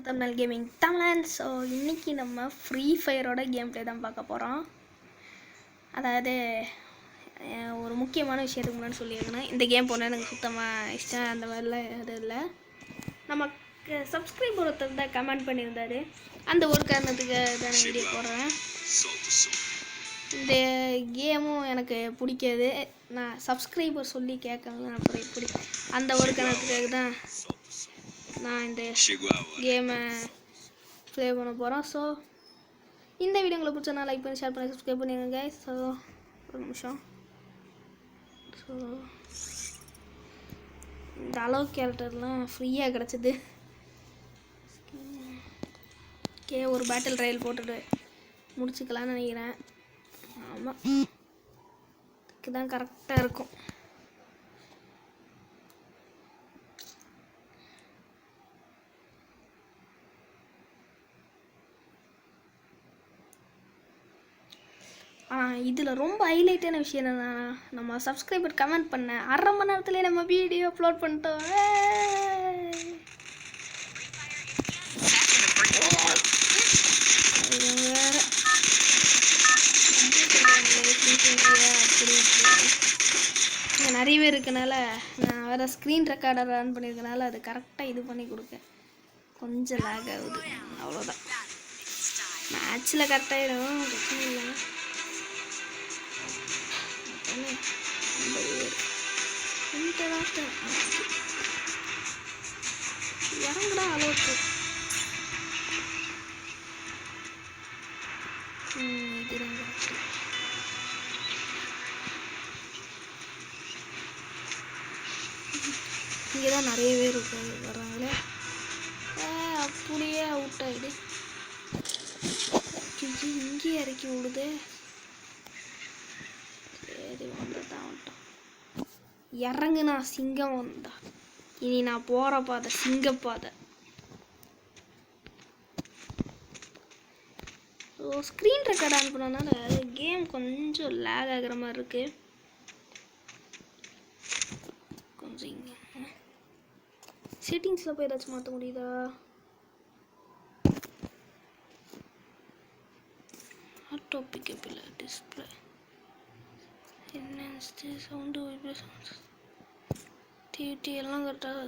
Tamil gaming தமிழன். So இன்றைக்கி நம்ம ஃப்ரீ ஃபயரோட கேம் ப்ளே தான் பார்க்க போகிறோம். அதாவது ஒரு முக்கியமான விஷயத்துக்கு முன்னாடி சொல்லியிருக்கேன், இந்த கேம் போனால் எனக்கு சுத்தமாக இஷ்டம் அந்த மாதிரிலாம் இது இல்லை. நமக்கு சப்ஸ்கிரைபர் ஒருத்தர் தான் கமெண்ட் பண்ணியிருந்தார், அந்த ஒரு காரணத்துக்கு தான் வீடியோ போடுறேன். இந்த கேமும் எனக்கு பிடிக்காது, நான் சப்ஸ்கிரைபர் சொல்லி கேட்கலாம் அப்புறம் எப்படி அந்த ஒரு காரணத்துக்காக தான் நான் இந்த கேமை ப்ளே பண்ண போகிறோம். ஸோ இந்த வீடியோ உங்களுக்கு பிடிச்சா லைக் பண்ணி ஷேர் பண்ணி சப்ஸ்கிரைப் பண்ணிடுங்க கைஸ். ஸோ ஒரு நிமிஷம். ஸோ இந்த அளவு கேரக்டர்லாம் ஃப்ரீயாக கிடச்சிது. ஒரு பேட்டில் ட்ரையல் போட்டுட்டு முடிச்சுக்கலான்னு நினைக்கிறேன். ஆமாம், இதுக்கு தான் கரெக்டாக இருக்கும். இதில் ரொம்ப ஹைலைட்டான விஷயம் என்னன்னா, நம்ம சப்ஸ்கிரைபர் கமெண்ட் பண்ண அரை மணி நேரத்துலேயே நம்ம வீடியோ அப்லோட் பண்ணிட்டோம். இங்கே நிறைய பேர் இருக்கனால நான் வேறு ஸ்க்ரீன் ரெக்கார்டர் ரன் பண்ணியிருக்கனால அது கரெக்டாக இது பண்ணி கொடுக்க கொஞ்சம் லேக் ஆகுது, அவ்வளோதான். மேட்ச்சில் கரெக்டாகிடும், பிரச்சனை இல்லை. இறங்குடா அளவுக்கு. இதுதான் கரெக்டு. இங்கே தான் நிறைய பேர் வர்றாங்களே. அப்படியே அவுட் ஆகிடு. இங்கேயே இறக்கி விடுது. சரி வந்துட்டான் வந்துட்டான். இறங்குனா சிங்கம் வந்தா. இனி நான் போகிற பாதை சிங்கப்பாதை. ஸோ ஸ்க்ரீன் ரெக்கார்ட் ஆன் பண்ணனால கேம் கொஞ்சம் லேக் ஆகிற மாதிரி இருக்குது. கொஞ்சம் இங்கே செட்டிங்ஸில் போய் ஏதாச்சும் மாற்ற முடியுதா? ஆட்டோ பிக்கப்பில் display enhanced sound vibrations DVD எல்லாம் கரெக்டாக.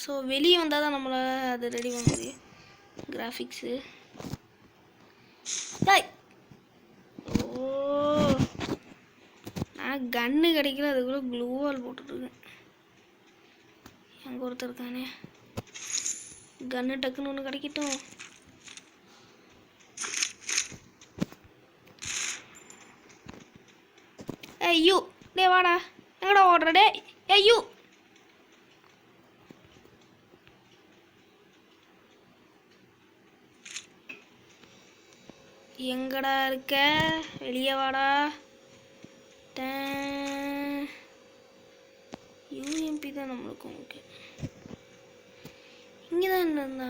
ஸோ வெளியே வந்தால் தான் நம்மளால் அது ரெடி பண்ண முடியும். கிராஃபிக்ஸு ஓ, நான் கன்று கிடைக்கல, அதுக்குள்ளே க்ளூவால் போட்டுட்ருக்கேன். எங்கே ஒருத்தர் இருக்கானே, கன்று டக்குன்னு ஒன்று கிடைக்கட்டும். ஐயோ டே வாடா, எங்கடா ஓடுற டே? ஐயோ எங்கடா இருக்க? வெளியே வாடா. யூஎம்பி தான் நம்மளுக்கு. ஓகே, இங்கே தான் இருந்தா,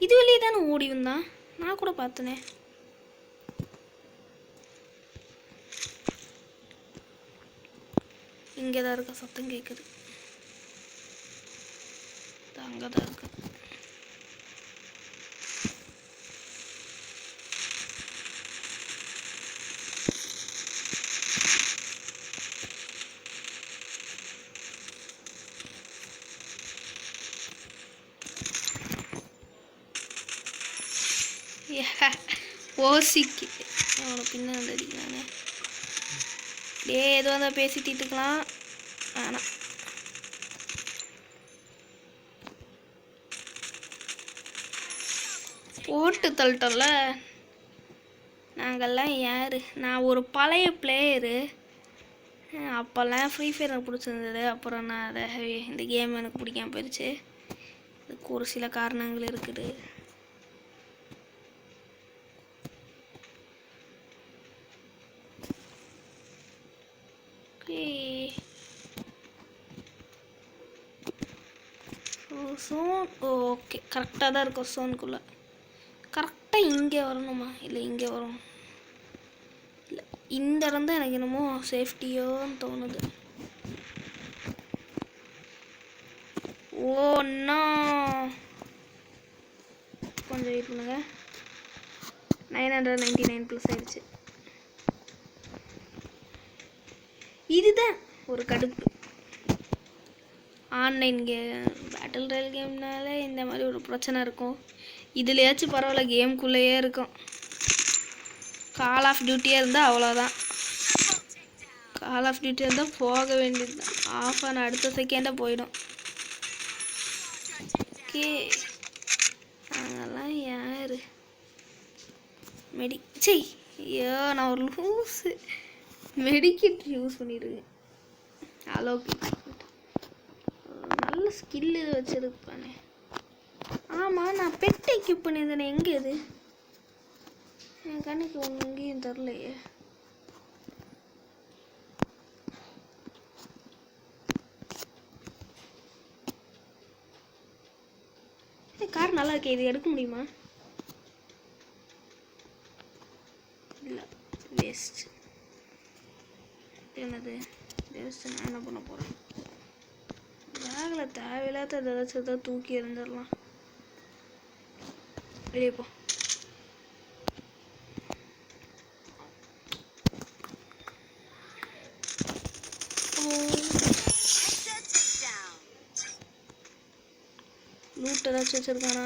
இது வெளியே தானே ஓடி வந்தான், நான் கூட பார்த்தனே. இங்கே தான் இருக்க, சத்தம் கேட்குது. அங்கே தான் இருக்கு. ஓசிக்கு அவனை பின்னாடி அடிக்கிறானே. ஏதோ தான் பேசிட்டு இருக்கலாம். ஆனால் போட்டு தள்ளிட்டோம்ல. நாங்கள்லாம் யார்? நான் ஒரு பழைய பிளேயரு. அப்போல்லாம் ஃப்ரீ ஃபயர் எனக்கு பிடிச்சிருந்தது. அப்புறம் நான் அதை இந்த கேம் எனக்கு பிடிக்காம போயிடுச்சு. அதுக்கு ஒரு சில காரணங்கள் இருக்குது. சோன் ஓகே, கரெக்டாக தான் இருக்கும். சோனுக்குள்ளே கரெக்டாக இங்கே வரணுமா? இல்லை இங்கே வரும். இல்லை, இந்த இடம் தான் எனக்கு என்னமோ சேஃப்டியோன்னு தோணுது. ஓ நோ, வெயிட் பண்ணுங்க. 999 ப்ளஸ் ஆயிடுச்சு. இதுதான் ஒரு கடுப்பு. ஆன்லைன் பேட்டில் ராயல் கேம்னாலே இந்த மாதிரி ஒரு பிரச்சனை இருக்கும். இதுலையாச்சும் பரவாயில்ல, கேம்குள்ளேயே இருக்கும். கால் ஆஃப் டியூட்டியாக இருந்தால் அவ்வளோதான். கால் ஆஃப் டியூட்டியாக இருந்தால் போக வேண்டியது தான். ஆஃப் ஆன அடுத்த செகண்டாக போயிடும். ஓகே, அதெல்லாம் யார் சரி. ஐயோ, நான் ஒரு லூஸு. மெடிக்கிட் யூஸ் பண்ணிடுவேன். அளவுக்கு நல்ல ஸ்கில் இது வச்சுருப்பானே. ஆமாம், நான் பெட் எக்யூப் பண்ணியிருந்தேனே. எங்கே இது? என் கண்ணுக்கு ஒன்று எங்கேயும் தரலையே. கார் நல்லா இருக்கே, இது எடுக்க முடியுமா? இல்லை, வேஸ்ட். என்னது வேஸ்ட்? நான் என்ன பண்ண போகிறேன்? பேக்கில் தேவையில்லாத ஏதாச்சும் தான் தூக்கி எறிஞ்சிடலாம். வெளியே போ. லூட் ஏதாச்சும் வச்சுருக்கானா?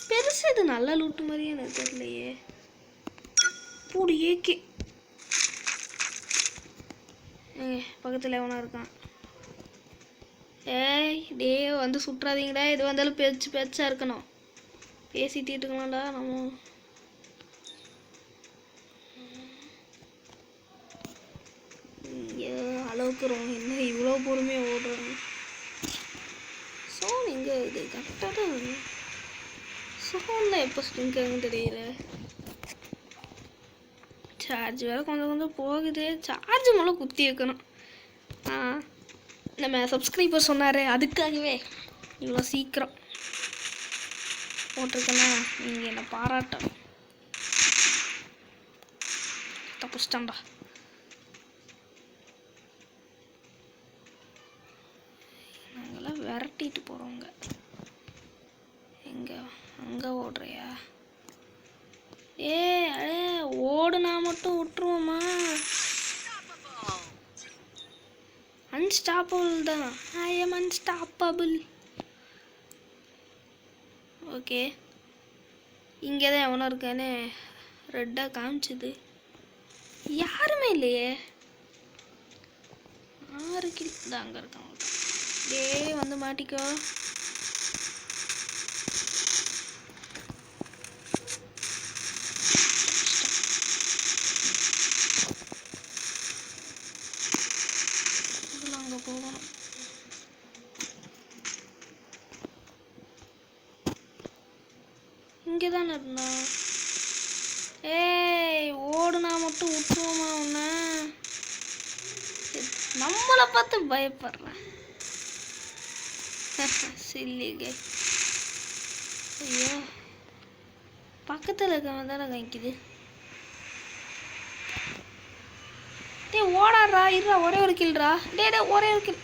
பெருசு இது நல்ல லூட்டு மாதிரியே எனக்கு தெரியலையே. பூடி ஏக்கே. பக்கத்தில் எவனா இருக்கான்? ஏய் டே, வந்து சுற்றாதீங்கடா. எது வந்தாலும் பேச்சா இருக்கணும். பேசிட்டு இருக்கலாம்டா நம்ம. அளவுக்கு என்ன இவ்வளோ பொறுமையாக ஓடுறாங்க. சோன் எங்கே? இது கரெக்டாக தான் வரும். சோனில் எப்போ ஸ்ட்ரிங்காங்கன்னு தெரியல. சார்ஜ் வேறு கொஞ்சம் போகுது. சார்ஜ் மேலே குத்தி வைக்கணும். நம்ம சப்ஸ்கிரைபர் சொன்னார், அதுக்காகவே இவ்வளோ சீக்கிரம் போட்டிருக்கேன்னா நீங்கள் என்னை பாராட்டணும். தப்புச்சிட்டான்டா. நாங்களாம் விரட்டிட்டு போகிறோங்க. எங்கே? அங்கே ஓடுறியா? அடே, ஓடுனா மட்டும் விட்டுருவோமா? அன்ஸ்டாப்பபிள் தான். I am unstoppable. ஓகே, இங்கே தான் எவனோ இருக்கானே. ரெட்டாக காமிச்சுது. யாருமே இல்லையே. 6 கில் தான் அங்கே இருக்கான். வந்து மாட்டிக்கோ. அங்கே போகணும். இங்கே தானே இருந்தோம். ஓடுனா மட்டும் விட்டுருவோமா உன்ன? நம்மளை பார்த்து பயப்படுறேன். சில்லிகை. ஐயோ, பக்கத்தில் இருக்கவன் தானே காய்க்குது. ஓடாடுறா. இருடா, ஒரே ஒரு கில்றா. ஒரே ஒரு கில்.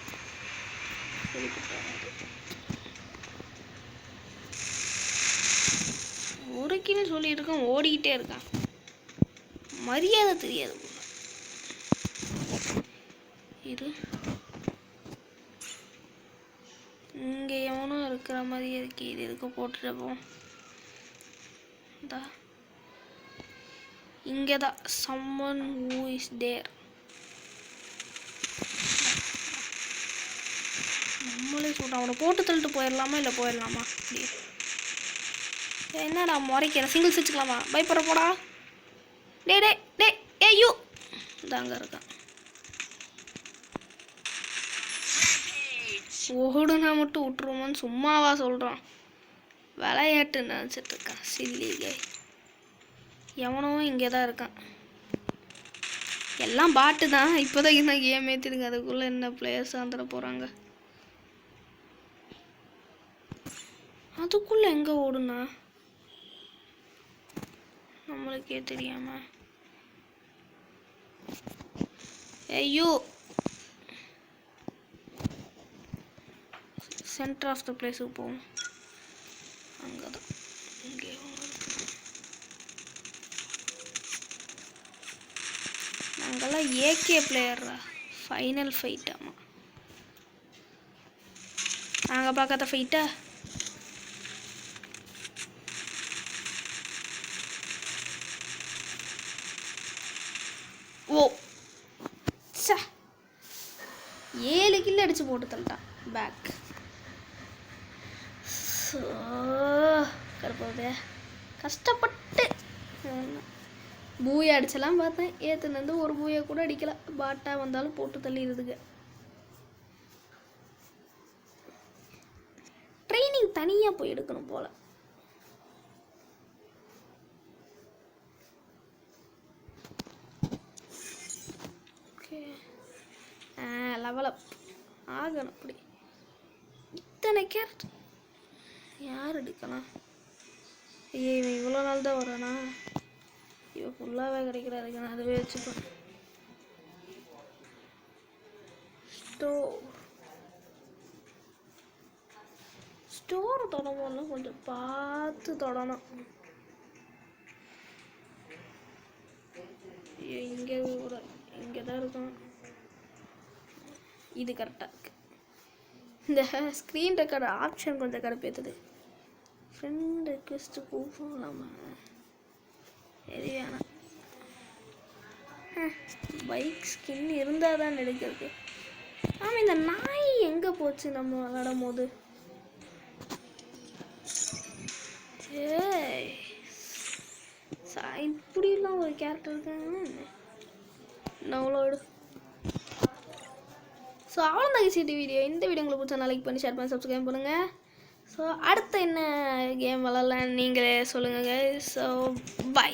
ஒரு கில் சொல்லிட்டு இருக்கான், ஓடிக்கிட்டே இருக்கான். மரியாதை தெரியாது. இது இங்கே எவனும் இருக்கிற மாதிரியே இருக்கு. இது இருக்க போட்டுருப்போம். இங்கே தான் someone who is there. நம்மளே சொல்கிறோம். அவனை போட்டு தள்ளிட்டு போயிடலாமா இல்லை போயிடலாமா? என்னடா முறைக்கிற? சிங்கிள்ஸ் வச்சுக்கலாமா? பயப்படுற போடா. ஐயோ, இதாங்க இருக்கான். ஓடுனா மட்டும் விட்டுருவோமான்னு சும்மாவா சொல்கிறான்? விளையாட்டு நினச்சிட்டு இருக்கான். சில்லிகை. எவனோ இங்கே தான் இருக்கான். எல்லாம் பாட்டு தான். இப்போதான் என்ன கேம் ஏற்றிடுங்க. அதுக்குள்ளே என்ன பிளேயர்ஸ் வந்துட போகிறாங்க. அதுக்குள்ளே எங்கே ஓடுனா நம்மளுக்கே தெரியாம. ஐயோ, சென்டர் ஆஃப் த பிளேஸுக்கு போவோம். அங்கே தான் நாங்கெல்லாம் ஏகே பிளேயரா? Final fight. ஆமாம், நாங்கள் பார்க்காத ஃபைட்டா? ஓ சே, 7 கில் அடிச்சு போட்டு தள்ளிட்டான் பேக். கருப்பாவே கஷ்டப்பட்டு பூயை அடிச்சலாம் பார்த்தேன். ஏற்றுனது ஒரு பூயை கூட அடிக்கல. பாட்டா வந்தாலும் போட்டு தள்ளிடுதுங்க. ட்ரைனிங் தனியாக போய் எடுக்கணும் போல. ஓகே, லெவலப் ஆகணும். அப்படி இத்தனை கேரட் யார் எடுக்கலாம்? ஐயே, இவன் இவ்வளோ நாள் தான் வரானா? இவன் ஃபுல்லாகவே கிடைக்கிறாரு. நான் அதுவே வச்சுப்பேன். ஸ்டோர் தொடம்போதெல்லாம் கொஞ்சம் பார்த்து தொடணும். இங்கே கூட இங்கே தான் இருக்கும். இது கரெக்டாக இருக்கு. இந்த ஸ்க்ரீன் ரெக்கார்டு ஆப்ஷன் கொஞ்சம் கடுப்பேற்றுது. Friend request கூப்பிடலாமா? சரி வேணாம். பைக் ஸ்கின் இருந்தால் தான் எடுக்கிறது. ஆமாம், இந்த நாய் எங்கே போச்சு நம்ம விளாடும் போது? இப்படிலாம் ஒரு கேரக்டர் இருக்காங்க. டவுன்லோடு. ஸோ அவ்வளோதான் சிடி வீடியோ. இந்த வீடியோ உங்களுக்கு பிடிச்சா லைக் பண்ணி ஷேர் பண்ணி சப்ஸ்கிரைப் பண்ணுங்கள். ஸோ அடுத்த என்ன கேம் விளாட்லான்னு நீங்களே சொல்லுங்கள். So by.